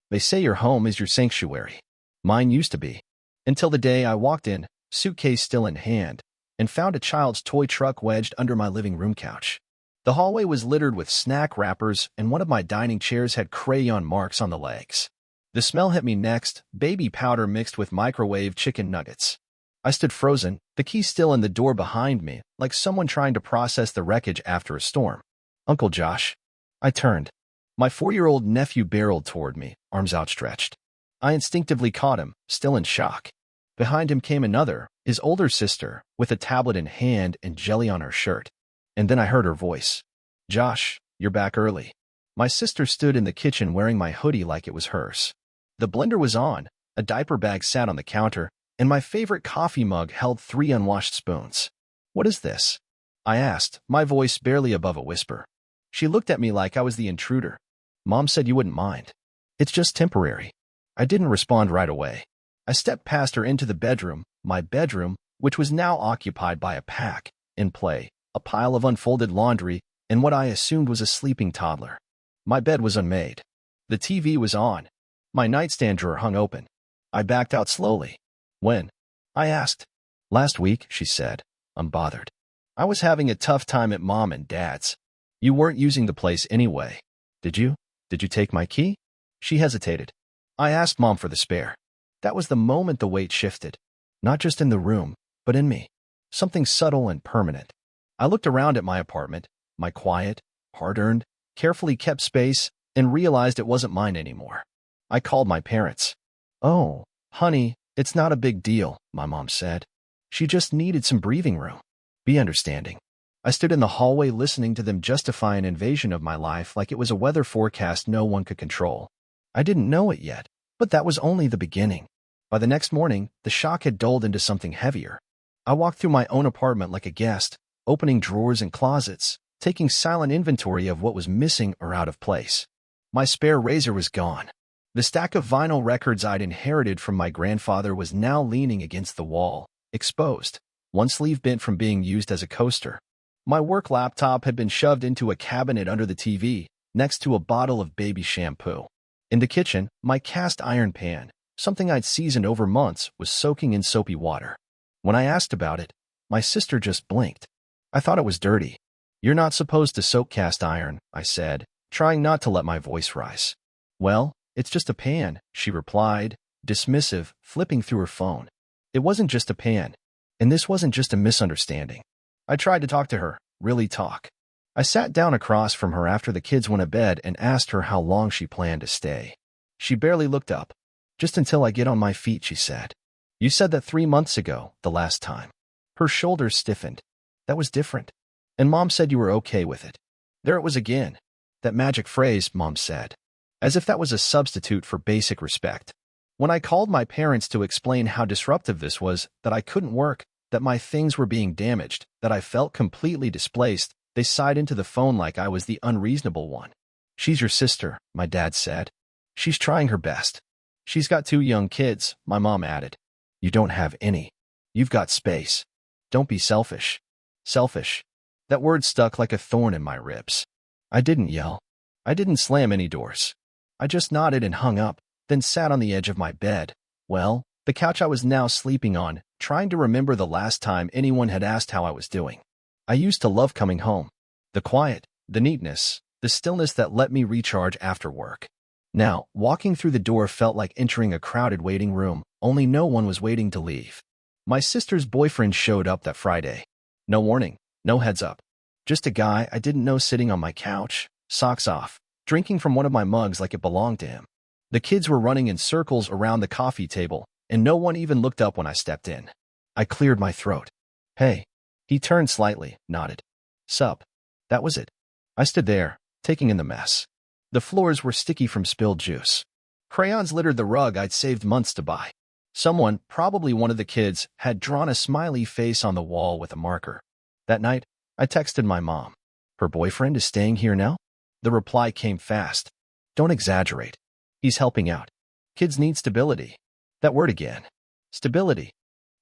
They say your home is your sanctuary. Mine used to be. Until the day I walked in, suitcase still in hand, and found a child's toy truck wedged under my living room couch. The hallway was littered with snack wrappers, and one of my dining chairs had crayon marks on the legs. The smell hit me next, baby powder mixed with microwave chicken nuggets. I stood frozen, the key still in the door behind me, like someone trying to process the wreckage after a storm. "Uncle Josh." I turned. My 4-year-old nephew barreled toward me, arms outstretched. I instinctively caught him, still in shock. Behind him came another, his older sister, with a tablet in hand and jelly on her shirt. And then I heard her voice. "Josh, you're back early." My sister stood in the kitchen wearing my hoodie like it was hers. The blender was on, a diaper bag sat on the counter, and my favorite coffee mug held 3 unwashed spoons. "What is this?" I asked, my voice barely above a whisper. She looked at me like I was the intruder. "Mom said you wouldn't mind. It's just temporary." I didn't respond right away. I stepped past her into the bedroom, my bedroom, which was now occupied by a pack, in play, a pile of unfolded laundry, and what I assumed was a sleeping toddler. My bed was unmade. The TV was on. My nightstand drawer hung open. I backed out slowly. "When?" I asked. "Last week," she said, unbothered. "I was having a tough time at Mom and Dad's. You weren't using the place anyway. Did you? Did you take my key?" She hesitated. I asked Mom for the spare. That was the moment the weight shifted. Not just in the room, but in me. Something subtle and permanent. I looked around at my apartment, my quiet, hard-earned, carefully kept space, and realized it wasn't mine anymore. I called my parents. "Oh, honey, it's not a big deal," my mom said. "She just needed some breathing room. Be understanding." I stood in the hallway listening to them justify an invasion of my life like it was a weather forecast no one could control. I didn't know it yet, but that was only the beginning. By the next morning, the shock had dulled into something heavier. I walked through my own apartment like a guest, opening drawers and closets, taking silent inventory of what was missing or out of place. My spare razor was gone. The stack of vinyl records I'd inherited from my grandfather was now leaning against the wall, exposed, one sleeve bent from being used as a coaster. My work laptop had been shoved into a cabinet under the TV, next to a bottle of baby shampoo. In the kitchen, my cast iron pan, something I'd seasoned over months, was soaking in soapy water. When I asked about it, my sister just blinked. I thought it was dirty. "You're not supposed to soak cast iron," I said, trying not to let my voice rise. "Well, it's just a pan," she replied, dismissive, flipping through her phone. It wasn't just a pan, and this wasn't just a misunderstanding. I tried to talk to her, really talk. I sat down across from her after the kids went to bed and asked her how long she planned to stay. She barely looked up. "Just until I get on my feet," she said. "You said that 3 months ago, the last time." Her shoulders stiffened. "That was different. And Mom said you were okay with it." There it was again. That magic phrase, Mom said. As if that was a substitute for basic respect. When I called my parents to explain how disruptive this was, that I couldn't work, that my things were being damaged, that I felt completely displaced, they sighed into the phone like I was the unreasonable one. "She's your sister," my dad said. "She's trying her best. She's got 2 young kids," my mom added. "You don't have any. You've got space. Don't be selfish." Selfish. That word stuck like a thorn in my ribs. I didn't yell. I didn't slam any doors. I just nodded and hung up, then sat on the edge of my bed. Well, the couch I was now sleeping on, trying to remember the last time anyone had asked how I was doing. I used to love coming home. The quiet, the neatness, the stillness that let me recharge after work. Now, walking through the door felt like entering a crowded waiting room, only no one was waiting to leave. My sister's boyfriend showed up that Friday. No warning, no heads up. Just a guy I didn't know sitting on my couch, socks off, drinking from one of my mugs like it belonged to him. The kids were running in circles around the coffee table, and no one even looked up when I stepped in. I cleared my throat. "Hey." He turned slightly, nodded. "Sup." That was it. I stood there, taking in the mess. The floors were sticky from spilled juice. Crayons littered the rug I'd saved months to buy. Someone, probably one of the kids, had drawn a smiley face on the wall with a marker. That night, I texted my mom. "Her boyfriend is staying here now?" The reply came fast. "Don't exaggerate. He's helping out. Kids need stability." That word again. Stability.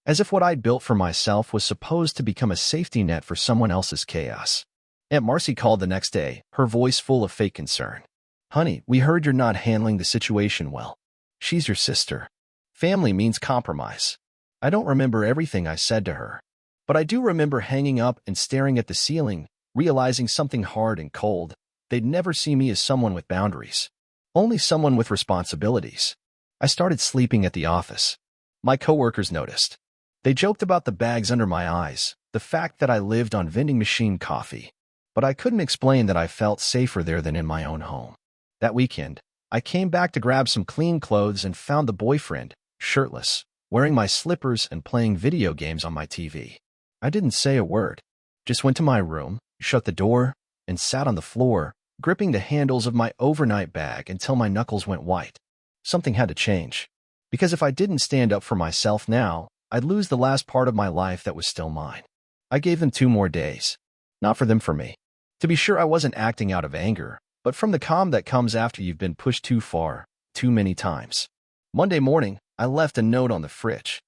As if what I'd built for myself was supposed to become a safety net for someone else's chaos. Aunt Marcy called the next day, her voice full of fake concern. Honey, we heard you're not handling the situation well. She's your sister. Family means compromise. I don't remember everything I said to her, but I do remember hanging up and staring at the ceiling, realizing something hard and cold. They'd never see me as someone with boundaries, only someone with responsibilities. I started sleeping at the office. My coworkers noticed. They joked about the bags under my eyes, the fact that I lived on vending machine coffee, but I couldn't explain that I felt safer there than in my own home. That weekend, I came back to grab some clean clothes and found the boyfriend, shirtless, wearing my slippers and playing video games on my TV. I didn't say a word, just went to my room, shut the door, and sat on the floor, gripping the handles of my overnight bag until my knuckles went white. Something had to change, because if I didn't stand up for myself now, I'd lose the last part of my life that was still mine. I gave them 2 more days. Not for them, for me. To be sure, I wasn't acting out of anger, but from the calm that comes after you've been pushed too far, too many times. Monday morning, I left a note on the fridge.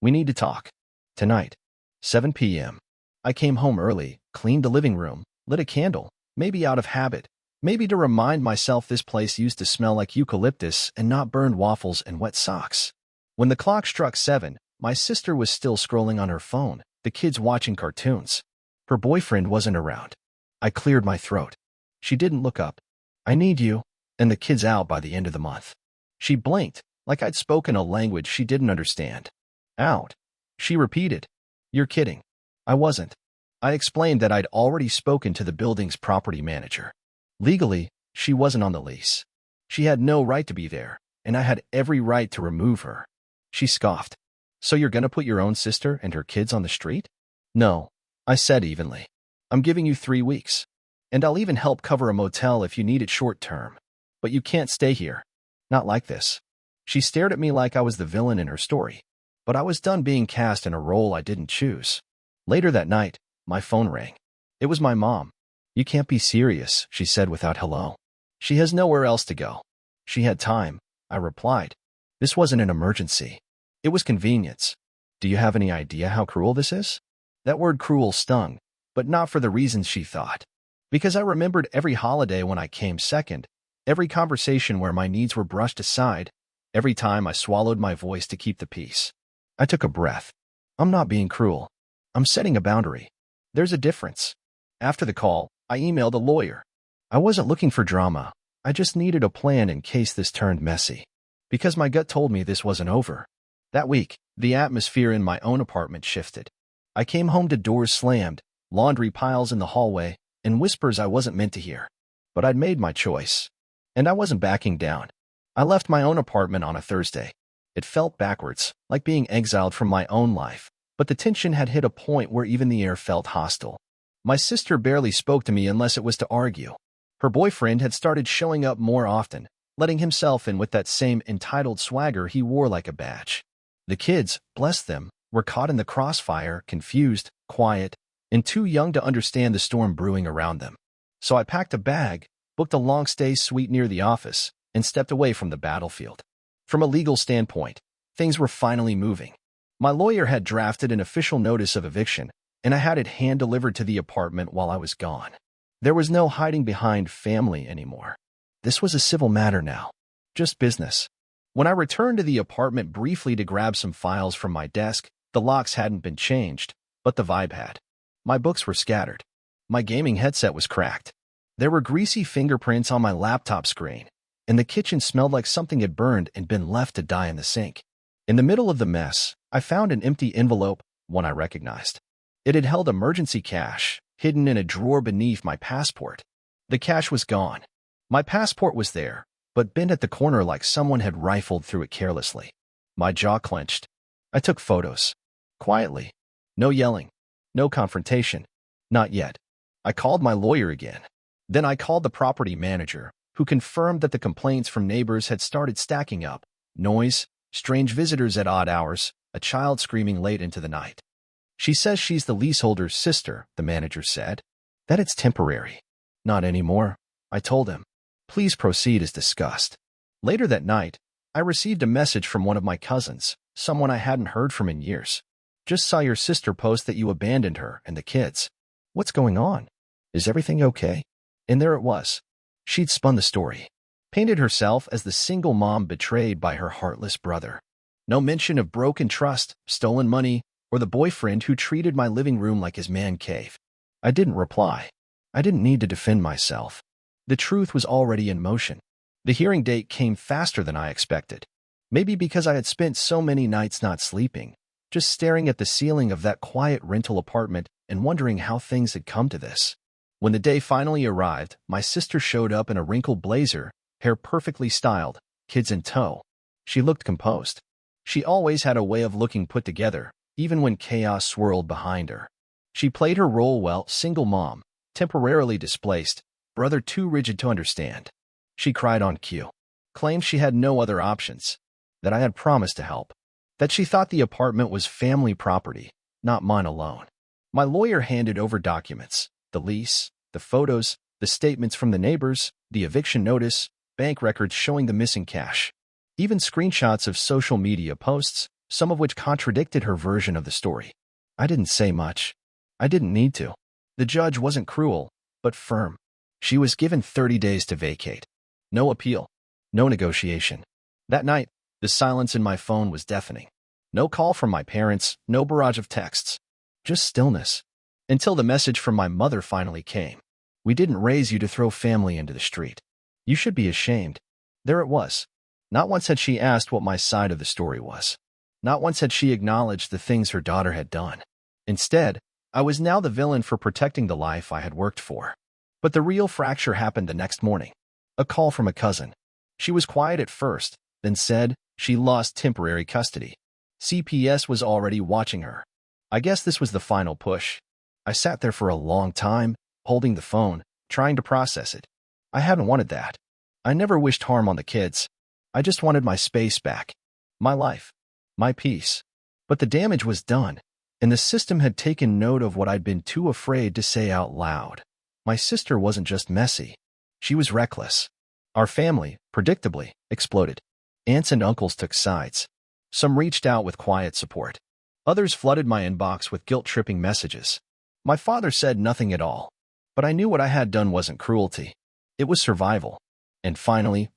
We need to talk. Tonight. 7 p.m. I came home early, cleaned the living room, lit a candle, maybe out of habit, maybe to remind myself this place used to smell like eucalyptus and not burned waffles and wet socks. When the clock struck 7, my sister was still scrolling on her phone, the kids watching cartoons. Her boyfriend wasn't around. I cleared my throat. She didn't look up. I need you, and the kids out by the end of the month. She blinked, like I'd spoken a language she didn't understand. Out. She repeated. You're kidding. I wasn't. I explained that I'd already spoken to the building's property manager. Legally, she wasn't on the lease. She had no right to be there, and I had every right to remove her. She scoffed. So you're gonna put your own sister and her kids on the street? No, I said evenly. I'm giving you 3 weeks. And I'll even help cover a motel if you need it short term. But you can't stay here. Not like this. She stared at me like I was the villain in her story. But I was done being cast in a role I didn't choose. Later that night, my phone rang. It was my mom. You can't be serious, she said without hello. She has nowhere else to go. She had time, I replied. This wasn't an emergency. It was convenience. Do you have any idea how cruel this is? That word cruel stung, but not for the reasons she thought. Because I remembered every holiday when I came second, every conversation where my needs were brushed aside, every time I swallowed my voice to keep the peace. I took a breath. I'm not being cruel. I'm setting a boundary. There's a difference. After the call, I emailed a lawyer. I wasn't looking for drama. I just needed a plan in case this turned messy. Because my gut told me this wasn't over. That week, the atmosphere in my own apartment shifted. I came home to doors slammed, laundry piles in the hallway, and whispers I wasn't meant to hear. But I'd made my choice. And I wasn't backing down. I left my own apartment on a Thursday. It felt backwards, like being exiled from my own life, but the tension had hit a point where even the air felt hostile. My sister barely spoke to me unless it was to argue. Her boyfriend had started showing up more often, letting himself in with that same entitled swagger he wore like a badge. The kids, bless them, were caught in the crossfire, confused, quiet, and too young to understand the storm brewing around them. So I packed a bag, booked a long-stay suite near the office, and stepped away from the battlefield. From a legal standpoint, things were finally moving. My lawyer had drafted an official notice of eviction, and I had it hand-delivered to the apartment while I was gone. There was no hiding behind family anymore. This was a civil matter now. Just business. When I returned to the apartment briefly to grab some files from my desk, the locks hadn't been changed, but the vibe had. My books were scattered. My gaming headset was cracked. There were greasy fingerprints on my laptop screen, and the kitchen smelled like something had burned and been left to die in the sink. In the middle of the mess, I found an empty envelope, one I recognized. It had held emergency cash, hidden in a drawer beneath my passport. The cash was gone. My passport was there, but bent at the corner like someone had rifled through it carelessly. My jaw clenched. I took photos. Quietly. No yelling. No confrontation. Not yet. I called my lawyer again. Then I called the property manager, who confirmed that the complaints from neighbors had started stacking up. Noise, strange visitors at odd hours, a child screaming late into the night. She says she's the leaseholder's sister, the manager said. That it's temporary. Not anymore, I told him. Please proceed as discussed. Later that night, I received a message from one of my cousins, someone I hadn't heard from in years. Just saw your sister post that you abandoned her and the kids. What's going on? Is everything okay? And there it was. She'd spun the story, painted herself as the single mom betrayed by her heartless brother. No mention of broken trust, stolen money, or the boyfriend who treated my living room like his man cave. I didn't reply. I didn't need to defend myself. The truth was already in motion. The hearing date came faster than I expected. Maybe because I had spent so many nights not sleeping, just staring at the ceiling of that quiet rental apartment and wondering how things had come to this. When the day finally arrived, my sister showed up in a wrinkled blazer, hair perfectly styled, kids in tow. She looked composed. She always had a way of looking put together, even when chaos swirled behind her. She played her role well, single mom, temporarily displaced, brother too rigid to understand. She cried on cue, claimed she had no other options, that I had promised to help, that she thought the apartment was family property, not mine alone. My lawyer handed over documents, the lease, the photos, the statements from the neighbors, the eviction notice, bank records showing the missing cash, even screenshots of social media posts, some of which contradicted her version of the story. I didn't say much. I didn't need to. The judge wasn't cruel, but firm. She was given 30 days to vacate. No appeal. No negotiation. That night, the silence in my phone was deafening. No call from my parents, no barrage of texts. Just stillness. Until the message from my mother finally came. We didn't raise you to throw family into the street. You should be ashamed. There it was. Not once had she asked what my side of the story was. Not once had she acknowledged the things her daughter had done. Instead, I was now the villain for protecting the life I had worked for. But the real fracture happened the next morning. A call from a cousin. She was quiet at first, then said she lost temporary custody. CPS was already watching her. I guess this was the final push. I sat there for a long time, holding the phone, trying to process it. I hadn't wanted that. I never wished harm on the kids. I just wanted my space back. My life. My peace. But the damage was done, and the system had taken note of what I'd been too afraid to say out loud. My sister wasn't just messy. She was reckless. Our family, predictably, exploded. Aunts and uncles took sides. Some reached out with quiet support. Others flooded my inbox with guilt-tripping messages. My father said nothing at all. But I knew what I had done wasn't cruelty. It was survival. And finally,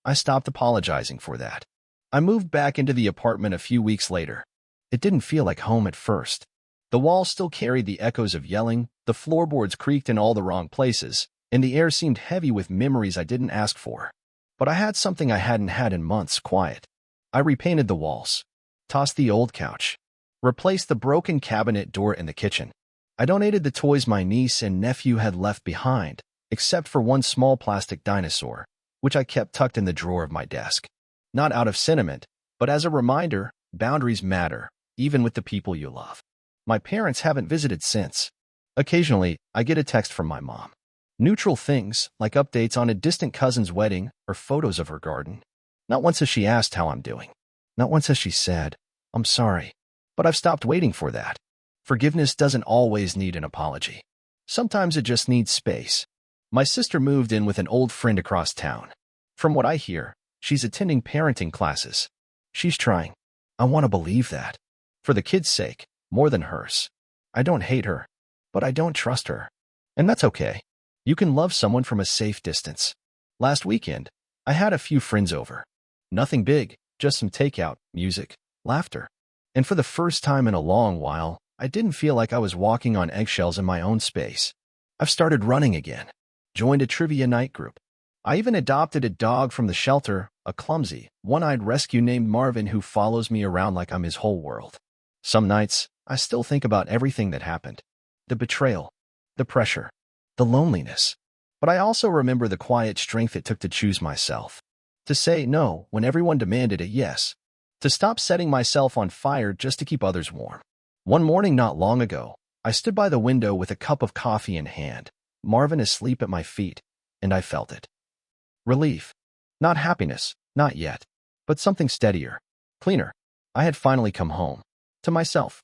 I stopped apologizing for that. I moved back into the apartment a few weeks later. It didn't feel like home at first. The walls still carried the echoes of yelling, the floorboards creaked in all the wrong places, and the air seemed heavy with memories I didn't ask for. But I had something I hadn't had in months: quiet. I repainted the walls, tossed the old couch, replaced the broken cabinet door in the kitchen. I donated the toys my niece and nephew had left behind, except for one small plastic dinosaur, which I kept tucked in the drawer of my desk. Not out of sentiment, but as a reminder, boundaries matter, even with the people you love. My parents haven't visited since. Occasionally, I get a text from my mom. Neutral things, like updates on a distant cousin's wedding or photos of her garden. Not once has she asked how I'm doing. Not once has she said, "I'm sorry." But I've stopped waiting for that. Forgiveness doesn't always need an apology. Sometimes it just needs space. My sister moved in with an old friend across town. From what I hear, she's attending parenting classes. She's trying. I want to believe that. For the kids' sake, more than hers. I don't hate her, but I don't trust her. And that's okay. You can love someone from a safe distance. Last weekend, I had a few friends over. Nothing big, just some takeout, music, laughter. And for the first time in a long while, I didn't feel like I was walking on eggshells in my own space. I've started running again. Joined a trivia night group. I even adopted a dog from the shelter, a clumsy, one-eyed rescue named Marvin who follows me around like I'm his whole world. Some nights, I still think about everything that happened. The betrayal, the pressure, the loneliness. But I also remember the quiet strength it took to choose myself. To say no when everyone demanded a yes. To stop setting myself on fire just to keep others warm. One morning not long ago, I stood by the window with a cup of coffee in hand, Marvin asleep at my feet, and I felt it. Relief. Not happiness, not yet, but something steadier, cleaner. I had finally come home. To myself.